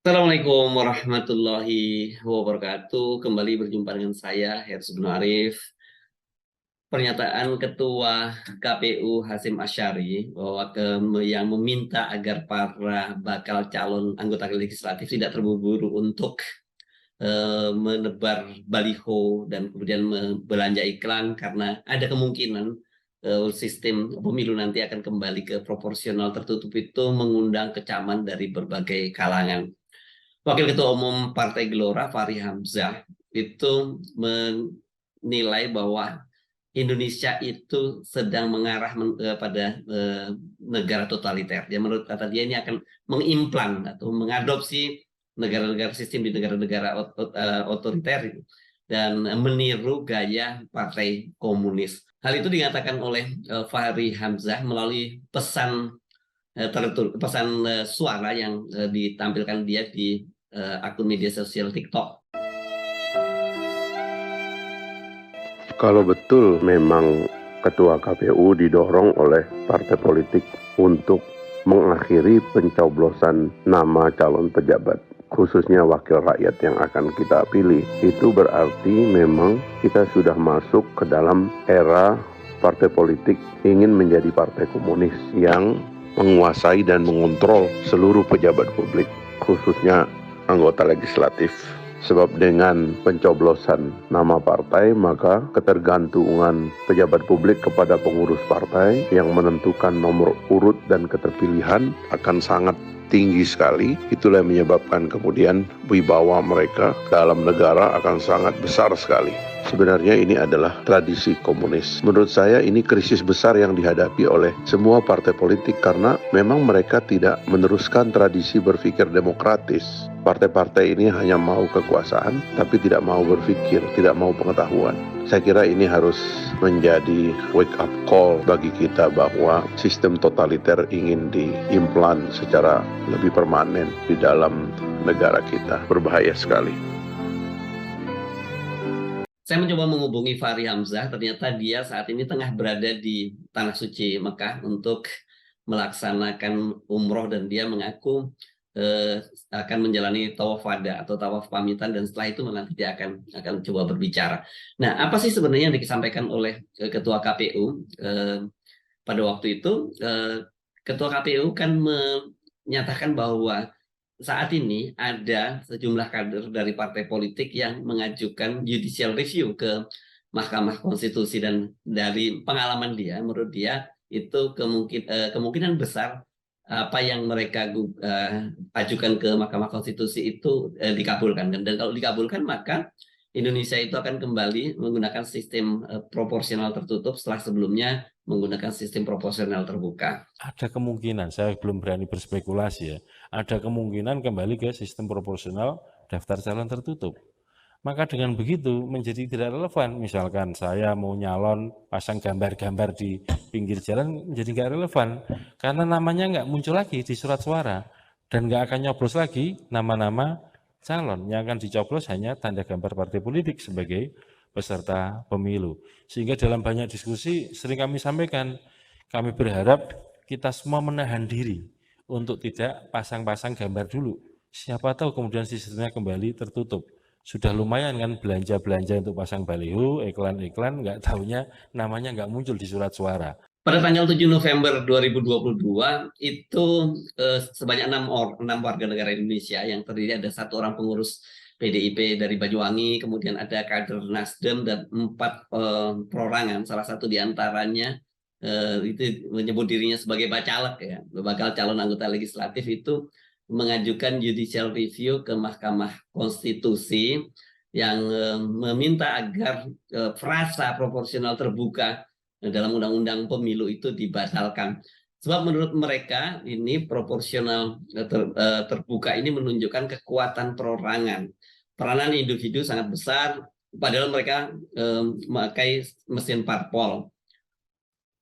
Assalamualaikum warahmatullahi wabarakatuh. Kembali berjumpa dengan saya, Hersud bin Arif. Pernyataan Ketua KPU Hasyim Asyari bahwa yang meminta agar para bakal calon anggota legislatif tidak terburu-buru untuk menebar baliho dan kemudian belanja iklan karena ada kemungkinan sistem pemilu nanti akan kembali ke proporsional tertutup itu mengundang kecaman dari berbagai kalangan. Wakil Ketua Umum Partai Gelora, Fahri Hamzah, itu menilai bahwa Indonesia itu sedang mengarah pada negara totaliter. Dia menurut kata dia ini akan mengimplan atau mengadopsi negara-negara sistem di negara-negara otoriter dan meniru gaya partai komunis. Hal itu dikatakan oleh Fahri Hamzah melalui pesan suara yang ditampilkan dia di akun media sosial TikTok. Kalau betul memang Ketua KPU didorong oleh partai politik untuk mengakhiri pencoblosan nama calon pejabat, khususnya wakil rakyat yang akan kita pilih, itu berarti memang kita sudah masuk ke dalam era partai politik ingin menjadi partai komunis yang menguasai dan mengontrol seluruh pejabat publik, khususnya anggota legislatif. Sebab dengan pencoblosan nama partai, maka ketergantungan pejabat publik kepada pengurus partai yang menentukan nomor urut dan keterpilihan akan sangat tinggi sekali. Itulah yang menyebabkan kemudian wibawa mereka dalam negara akan sangat besar sekali. Sebenarnya ini adalah tradisi komunis. Menurut saya ini krisis besar yang dihadapi oleh semua partai politik karena memang mereka tidak meneruskan tradisi berpikir demokratis. Partai-partai ini hanya mau kekuasaan, tapi tidak mau berpikir, tidak mau pengetahuan. Saya kira ini harus menjadi wake up call bagi kita bahwa sistem totaliter ingin diimplan secara lebih permanen di dalam negara kita. Berbahaya sekali. Saya mencoba menghubungi Fahri Hamzah, ternyata dia saat ini tengah berada di Tanah Suci Mekah untuk melaksanakan umroh dan dia mengaku akan menjalani tawaf wada atau tawaf pamitan dan setelah itu nanti dia akan coba berbicara. Nah, apa sih sebenarnya yang disampaikan oleh Ketua KPU pada waktu itu? Ketua KPU kan menyatakan bahwa saat ini ada sejumlah kader dari partai politik yang mengajukan judicial review ke Mahkamah Konstitusi dan dari pengalaman dia, menurut dia itu kemungkinan besar apa yang mereka ajukan ke Mahkamah Konstitusi itu dikabulkan dan kalau dikabulkan maka Indonesia itu akan kembali menggunakan sistem proporsional tertutup setelah sebelumnya menggunakan sistem proporsional terbuka. Ada kemungkinan, saya belum berani berspekulasi ya, ada kemungkinan kembali ke sistem proporsional daftar calon tertutup. Maka dengan begitu menjadi tidak relevan. Misalkan saya mau nyalon pasang gambar-gambar di pinggir jalan menjadi nggak relevan. Karena namanya nggak muncul lagi di surat suara. Dan nggak akan nyoblos lagi nama-nama calon. Yang akan dicoblos hanya tanda gambar partai politik sebagai peserta pemilu. Sehingga dalam banyak diskusi sering kami sampaikan, kami berharap kita semua menahan diri untuk tidak pasang-pasang gambar dulu. Siapa tahu kemudian sistemnya kembali tertutup. Sudah lumayan kan belanja-belanja untuk pasang baliho, iklan-iklan, nggak tahunya namanya nggak muncul di surat suara. Pada tanggal 7 November 2022 itu sebanyak 6 warga negara Indonesia yang terdiri ada 1 orang pengurus PDIP dari Banyuwangi, kemudian ada kader Nasdem dan 4 perorangan, salah satu diantaranya itu menyebut dirinya sebagai bacalek ya, bakal calon anggota legislatif itu mengajukan judicial review ke Mahkamah Konstitusi yang meminta agar frasa proporsional terbuka dalam undang-undang pemilu itu dibatalkan. Sebab menurut mereka ini proporsional terbuka ini menunjukkan kekuatan perorangan. Peranan individu sangat besar, padahal mereka memakai mesin parpol.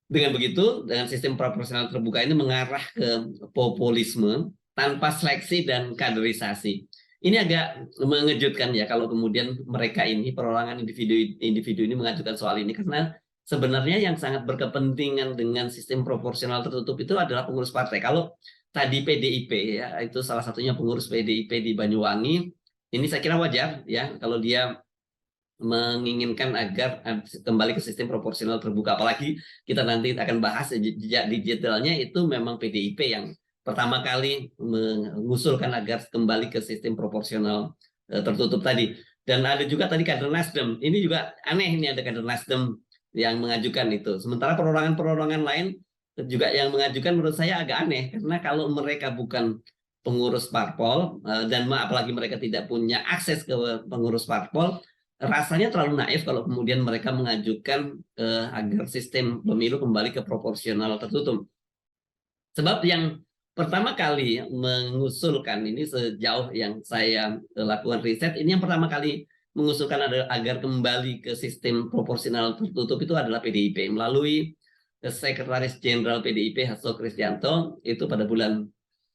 Dengan begitu, dengan sistem proporsional terbuka ini mengarah ke populisme tanpa seleksi dan kaderisasi. Ini agak mengejutkan ya kalau kemudian mereka ini, perorangan individu ini mengajukan soal ini karena sebenarnya yang sangat berkepentingan dengan sistem proporsional tertutup itu adalah pengurus partai. Kalau tadi PDIP ya, itu salah satunya pengurus PDIP di Banyuwangi. Ini saya kira wajar ya kalau dia menginginkan agar kembali ke sistem proporsional terbuka. Apalagi kita nanti akan bahas di detailnya, itu memang PDIP yang pertama kali mengusulkan agar kembali ke sistem proporsional tertutup tadi. Dan ada juga tadi kader Nasdem. Ini juga aneh, ini ada kader Nasdem yang mengajukan itu. Sementara perorangan-perorangan lain juga yang mengajukan menurut saya agak aneh, karena kalau mereka bukan pengurus parpol dan apalagi mereka tidak punya akses ke pengurus parpol, rasanya terlalu naif kalau kemudian mereka mengajukan agar sistem pemilu kembali ke proporsional tertutup. Sebab yang pertama kali mengusulkan ini, sejauh yang saya lakukan riset, ini yang pertama kali mengusulkan agar kembali ke sistem proporsional tertutup itu adalah PDIP melalui Sekretaris Jenderal PDIP Hasto Kristianto. Itu pada bulan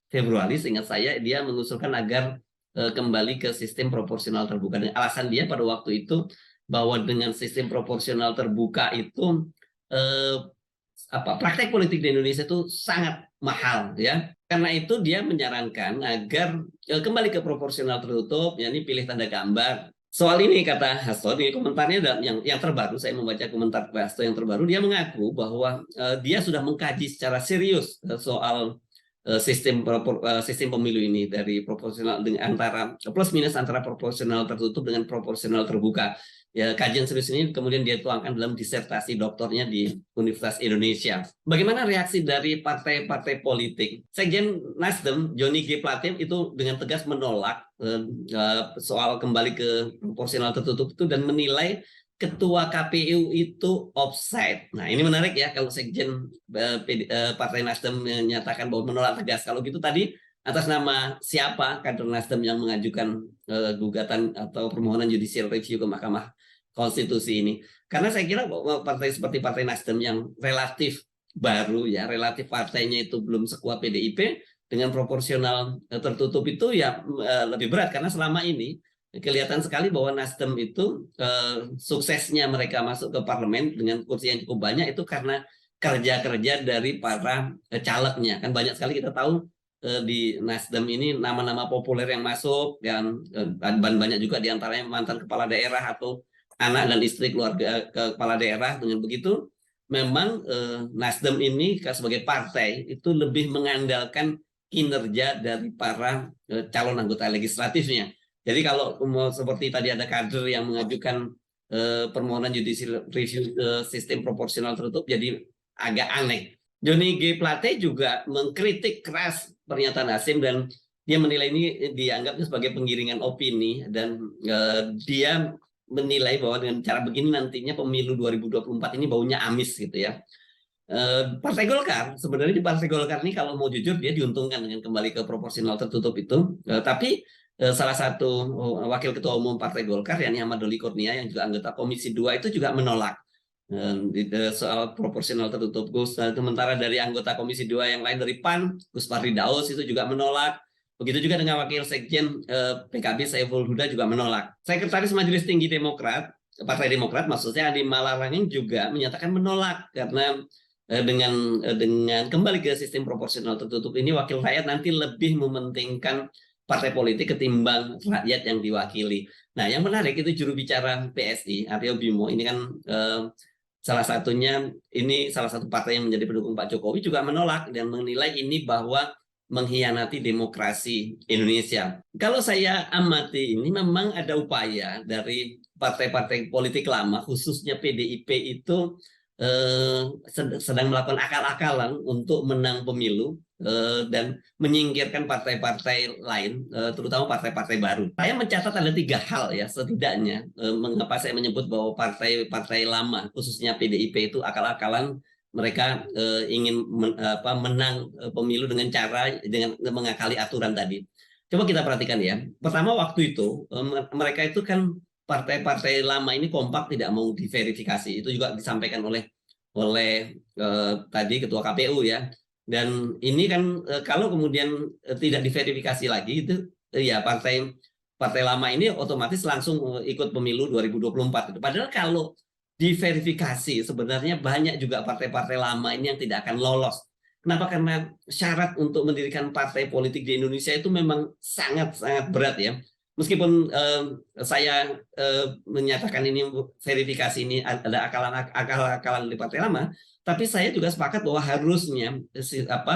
Februari, seingat saya, dia mengusulkan agar kembali ke sistem proporsional terbuka. Dan alasan dia pada waktu itu bahwa dengan sistem proporsional terbuka itu praktek politik di Indonesia itu sangat mahal ya. Karena itu dia menyarankan agar kembali ke proporsional tertutup, yakni pilih tanda gambar. Soal ini kata Hasto, ini komentarnya yang terbaru, saya membaca komentar Hasto yang terbaru, dia mengaku bahwa dia sudah mengkaji secara serius soal sistem pemilu ini, dari proporsional dengan antara plus minus antara proporsional tertutup dengan proporsional terbuka. Ya, kajian serius ini kemudian dia tuangkan dalam disertasi doktornya di Universitas Indonesia. Bagaimana reaksi dari partai-partai politik? Sekjen Nasdem, Johnny G. Plate, itu dengan tegas menolak soal kembali ke proporsional tertutup itu dan menilai Ketua KPU itu offside. Nah, ini menarik ya, kalau Sekjen Partai Nasdem menyatakan bahwa menolak tegas. Kalau gitu tadi atas nama siapa kader Nasdem yang mengajukan gugatan atau permohonan judicial review ke Mahkamah Konstitusi ini? Karena saya kira bahwa partai seperti Partai Nasdem yang relatif baru ya, relatif partainya itu belum sekuat PDIP, dengan proporsional tertutup itu ya lebih berat, karena selama ini kelihatan sekali bahwa Nasdem itu suksesnya mereka masuk ke parlemen dengan kursi yang cukup banyak itu karena kerja-kerja dari para calegnya. Kan banyak sekali kita tahu di Nasdem ini nama-nama populer yang masuk, dan banyak juga diantaranya mantan kepala daerah atau anak dan istri keluarga kepala daerah. Dengan begitu memang Nasdem ini sebagai partai itu lebih mengandalkan kinerja dari para calon anggota legislatifnya. Jadi kalau seperti tadi ada kader yang mengajukan permohonan judicial review sistem proporsional tertutup, jadi agak aneh. Johnny G. Plate juga mengkritik keras pernyataan Hasim, dan dia menilai ini dianggapnya sebagai penggiringan opini, dan dia menilai bahwa dengan cara begini nantinya pemilu 2024 ini baunya amis gitu ya. Partai Golkar, sebenarnya di Partai Golkar ini kalau mau jujur dia diuntungkan dengan kembali ke proporsional tertutup itu, tapi salah satu wakil ketua umum Partai Golkar, yakni Ahmad Doli Kurnia, yang juga anggota Komisi 2 itu juga menolak soal proporsional tertutup. Sementara dari anggota Komisi 2 yang lain dari PAN, Gus Pardi Daus itu juga menolak. Begitu juga dengan wakil sekjen PKB Saiful Huda juga menolak. Sekretaris Majelis Tinggi Demokrat, Partai Demokrat maksudnya, Andi Malarangeng juga menyatakan menolak, karena dengan kembali ke sistem proporsional tertutup ini wakil rakyat nanti lebih mementingkan partai politik ketimbang rakyat yang diwakili. Nah, yang menarik itu juru bicara PSI, Aryo Bimo, ini kan salah satunya, ini salah satu partai yang menjadi pendukung Pak Jokowi, juga menolak dan menilai ini bahwa mengkhianati demokrasi Indonesia. Kalau saya amati, ini memang ada upaya dari partai-partai politik lama, khususnya PDIP itu sedang melakukan akal-akalan untuk menang pemilu dan menyingkirkan partai-partai lain, terutama partai-partai baru. Saya mencatat ada 3 hal ya setidaknya mengapa saya menyebut bahwa partai-partai lama, khususnya PDIP, itu akal-akalan mereka ingin menang pemilu dengan mengakali aturan tadi. Coba kita perhatikan ya. Pertama, waktu itu mereka itu kan partai-partai lama ini kompak tidak mau diverifikasi. Itu juga disampaikan oleh tadi ketua KPU ya. Dan ini kan kalau kemudian tidak diverifikasi lagi, itu ya partai lama ini otomatis langsung ikut pemilu 2024. Padahal kalau diverifikasi sebenarnya banyak juga partai-partai lama ini yang tidak akan lolos Kenapa? Karena syarat untuk mendirikan partai politik di Indonesia itu memang sangat-sangat berat ya. Meskipun saya menyatakan ini verifikasi ini ada akal-akalan dari partai lama, tapi saya juga sepakat bahwa harusnya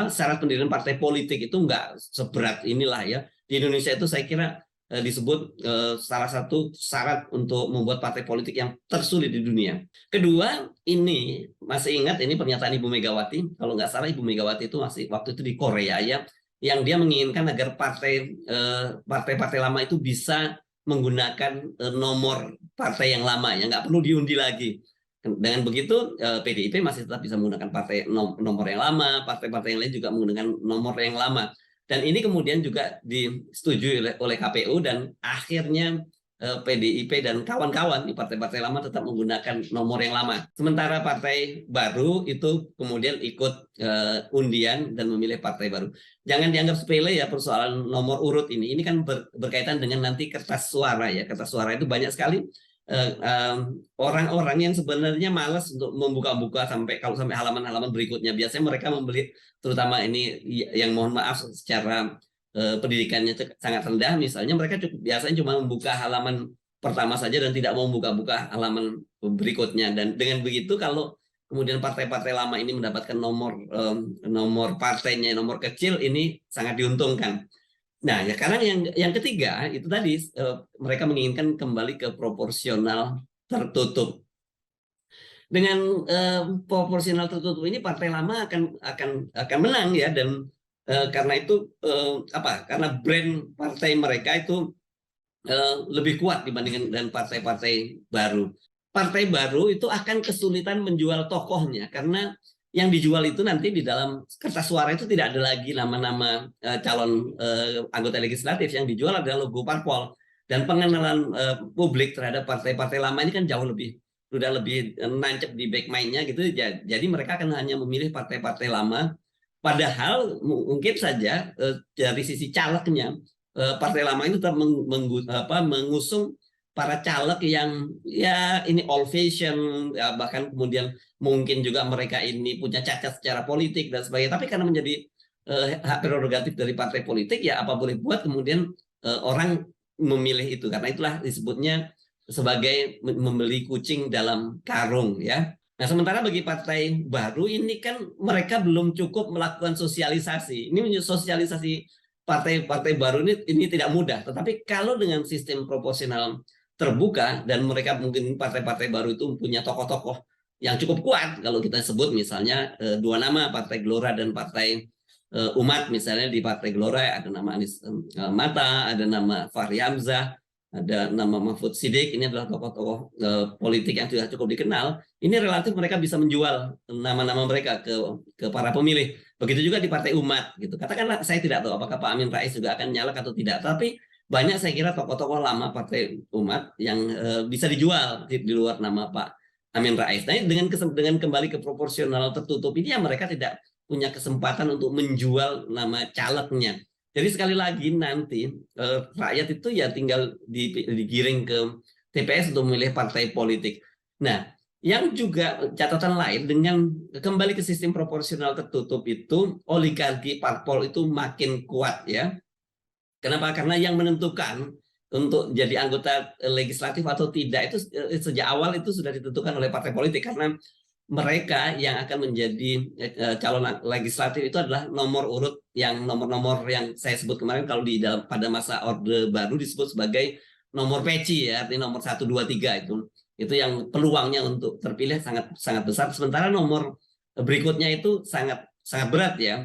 syarat pendirian partai politik itu nggak seberat inilah ya. Di Indonesia itu saya kira disebut salah satu syarat untuk membuat partai politik yang tersulit di dunia. Kedua, ini masih ingat ini pernyataan Ibu Megawati, kalau nggak salah Ibu Megawati itu masih waktu itu di Korea ya, yang dia menginginkan agar partai-partai lama itu bisa menggunakan nomor partai yang lama ya, nggak perlu diundi lagi. Dengan begitu PDIP masih tetap bisa menggunakan partai nomor yang lama, partai-partai yang lain juga menggunakan nomor yang lama. Dan ini kemudian juga disetujui oleh KPU dan akhirnya PDIP dan kawan-kawan di partai-partai lama tetap menggunakan nomor yang lama. Sementara partai baru itu kemudian ikut undian dan memilih partai baru. Jangan dianggap sepele ya persoalan nomor urut ini. Ini kan berkaitan dengan nanti kertas suara ya. Kertas suara itu banyak sekali orang-orang yang sebenarnya malas untuk membuka-buka sampai halaman-halaman berikutnya. Biasanya mereka membeli, terutama ini yang mohon maaf secara pendidikannya sangat rendah, misalnya mereka biasanya cuma membuka halaman pertama saja dan tidak mau membuka-buka halaman berikutnya. Dan dengan begitu kalau kemudian partai-partai lama ini mendapatkan nomor partainya, nomor kecil, ini sangat diuntungkan. Nah, ya sekarang yang ketiga itu tadi mereka menginginkan kembali ke proporsional tertutup. Dengan proporsional tertutup ini partai lama akan menang ya, dan karena itu karena brand partai mereka itu lebih kuat dibandingkan dengan partai-partai baru. Partai baru itu akan kesulitan menjual tokohnya karena yang dijual itu nanti di dalam kertas suara itu tidak ada lagi nama-nama calon anggota legislatif. Yang dijual adalah logo parpol, dan pengenalan publik terhadap partai-partai lama ini kan sudah lebih nancep di back mind-nya gitu. Jadi mereka akan hanya memilih partai-partai lama, padahal mungkin saja dari sisi calegnya partai lama itu tetap mengusung para caleg yang ya ini old fashion ya, bahkan kemudian mungkin juga mereka ini punya cacat secara politik dan sebagainya, tapi karena menjadi hak prerogatif dari partai politik ya apa boleh buat, kemudian orang memilih itu. Karena itulah disebutnya sebagai membeli kucing dalam karung ya. Nah, sementara bagi partai baru ini kan mereka belum cukup melakukan sosialisasi. Ini sosialisasi partai-partai baru ini tidak mudah. Tetapi kalau dengan sistem proporsional terbuka dan mereka mungkin partai-partai baru itu punya tokoh-tokoh yang cukup kuat, kalau kita sebut misalnya dua nama, Partai Gelora dan Partai Umat. Misalnya di Partai Gelora ada nama Anies Mata, ada nama Fahri Hamzah, ada nama Mahfud Siddiq. Ini adalah tokoh-tokoh politik yang sudah cukup dikenal. Ini relatif mereka bisa menjual nama-nama mereka ke para pemilih. Begitu juga di Partai Umat gitu. Katakanlah saya tidak tahu apakah Pak Amin Rais juga akan nyalek atau tidak, tapi banyak saya kira tokoh-tokoh lama Partai Umat yang bisa dijual di luar nama Pak Amin Rais. Nah, dengan kembali ke proporsional tertutup ini ya mereka tidak punya kesempatan untuk menjual nama calegnya. Jadi sekali lagi nanti rakyat itu ya tinggal digiring ke TPS untuk memilih partai politik. Nah, yang juga catatan lain dengan kembali ke sistem proporsional tertutup itu oligarki parpol itu makin kuat ya. Kenapa? Karena yang menentukan untuk jadi anggota legislatif atau tidak itu sejak awal itu sudah ditentukan oleh partai politik, karena mereka yang akan menjadi calon legislatif itu adalah nomor urut yang nomor-nomor yang saya sebut kemarin, kalau di dalam pada masa Orde Baru disebut sebagai nomor peci ya, artinya nomor 1, 2, 3 itu yang peluangnya untuk terpilih sangat sangat besar. Sementara nomor berikutnya itu sangat sangat berat ya.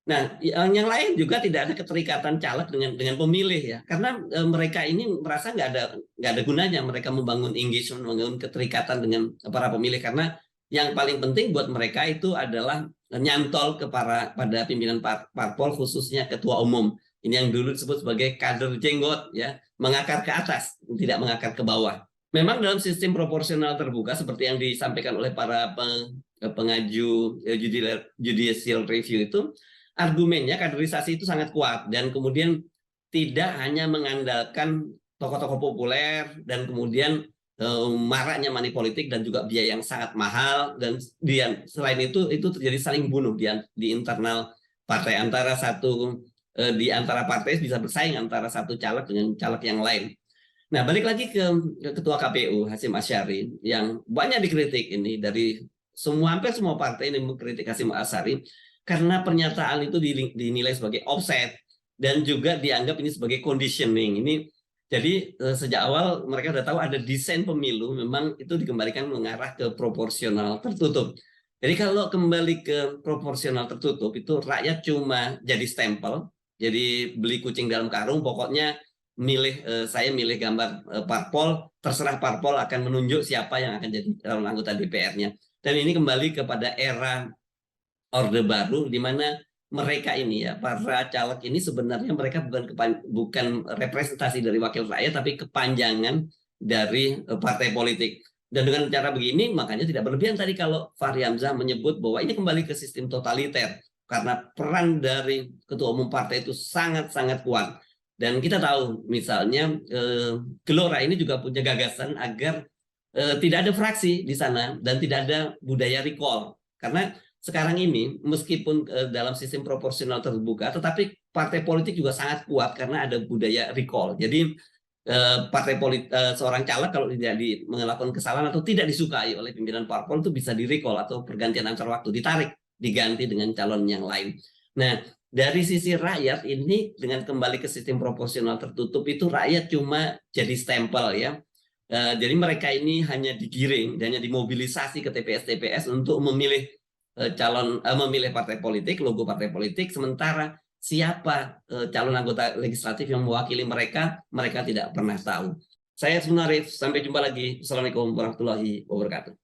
Nah, yang lain juga tidak ada keterikatan caleg dengan pemilih ya, karena mereka ini merasa nggak ada gunanya mereka membangun engagement, membangun keterikatan dengan para pemilih, karena yang paling penting buat mereka itu adalah nyantol pada pimpinan parpol, khususnya ketua umum. Ini yang dulu disebut sebagai kader jenggot ya, mengakar ke atas, tidak mengakar ke bawah. Memang dalam sistem proporsional terbuka seperti yang disampaikan oleh para pengaju judicial review itu, argumennya kaderisasi itu sangat kuat, dan kemudian tidak hanya mengandalkan tokoh-tokoh populer dan kemudian maraknya money politik dan juga biaya yang sangat mahal, dan selain itu terjadi saling bunuh di internal partai di antara partai bisa bersaing antara satu caleg dengan caleg yang lain. Nah, balik lagi ke Ketua KPU Hasyim Asyari yang banyak dikritik ini dari hampir semua partai ini mengkritik Hasyim Asyari karena pernyataan itu dinilai sebagai offset dan juga dianggap ini sebagai conditioning. Jadi sejak awal mereka sudah tahu ada desain pemilu memang itu dikembalikan mengarah ke proporsional tertutup. Jadi kalau kembali ke proporsional tertutup itu rakyat cuma jadi stempel, jadi beli kucing dalam karung, pokoknya saya milih gambar parpol, terserah parpol akan menunjuk siapa yang akan jadi calon anggota DPR-nya. Dan ini kembali kepada era Orde Baru di mana mereka ini ya, para caleg ini sebenarnya mereka bukan representasi dari wakil rakyat, tapi kepanjangan dari partai politik. Dan dengan cara begini makanya tidak berlebihan tadi kalau Fahri Hamzah menyebut bahwa ini kembali ke sistem totaliter karena peran dari ketua umum partai itu sangat-sangat kuat. Dan kita tahu misalnya Gelora ini juga punya gagasan agar tidak ada fraksi di sana dan tidak ada budaya recall. Karena sekarang ini meskipun dalam sistem proporsional terbuka, tetapi partai politik juga sangat kuat karena ada budaya recall. Jadi seorang caleg kalau tidak melakukan kesalahan atau tidak disukai oleh pimpinan parpol itu bisa di-recall atau pergantian antar waktu, ditarik, diganti dengan calon yang lain. Nah, dari sisi rakyat ini dengan kembali ke sistem proporsional tertutup itu rakyat cuma jadi stempel ya. Jadi mereka ini hanya digiring dan hanya dimobilisasi ke TPS untuk memilih memilih partai politik, logo partai politik, sementara siapa calon anggota legislatif yang mewakili mereka tidak pernah tahu. Saya Sunarif, sampai jumpa lagi. Assalamualaikum warahmatullahi wabarakatuh.